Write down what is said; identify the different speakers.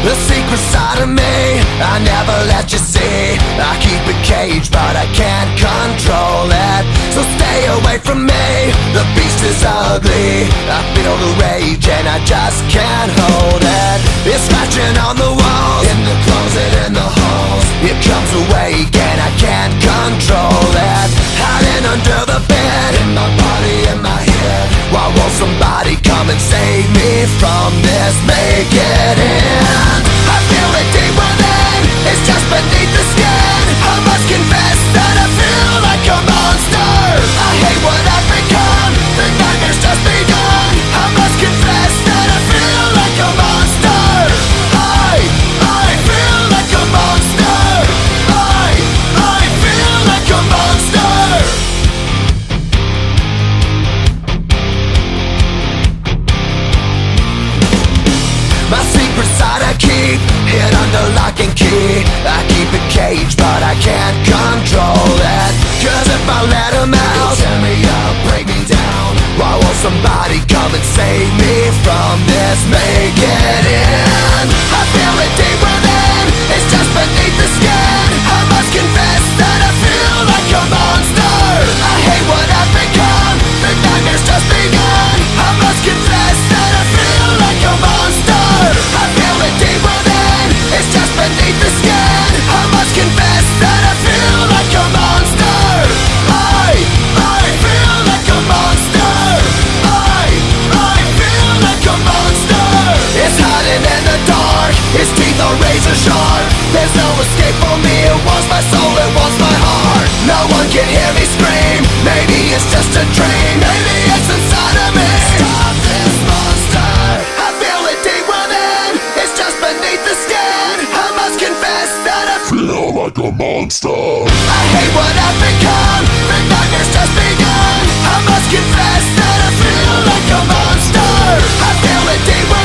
Speaker 1: The secret side of me, I never let you see. I keep it caged, but I can't control it. So stay away from me, the beast is ugly. I feel the rage and I just can't hold it. It's scratching on the walls, in the closet, in the halls. It comes awake and I can't control it. Hiding under the bed, in my body, in my head. Why won't somebody come and save me from this? Make it end. I feel it deep within, it's just beneath the skin. I must confess that I feel like a monster. I hate what I've become, the nightmare's just begun. I must confess that I feel like a monster. I feel like a monster. I feel like a monster. My secret side I keep hid under lock and key. I keep it caged, but I can't control it. Cause if I let him out, he'll tear me up, break me down. Why won't somebody come and save me from this? Make it end. I feel it deep within, it's just beneath the skin. I must confess that I feel like a monster. I hate what I've become, the nightmare's just begun. I must confess that I feel like a monster. I feel it deep within, it's just beneath the skin. I must confess that I feel like a monster. I feel like a monster. I feel like a monster. It's hiding in the dark, its teeth are razor sharp. There's no escape for me, it wants my soul, it wants my heart. No one can hear me scream, maybe it's just a dream. Maybe it's inside of me. Stop this monster. I feel it deep within, it's just beneath the skin. I must confess that I feel like a monster. I hate what I've become, the nightmare's just begun. I must confess that I feel like a monster. I feel it deep within.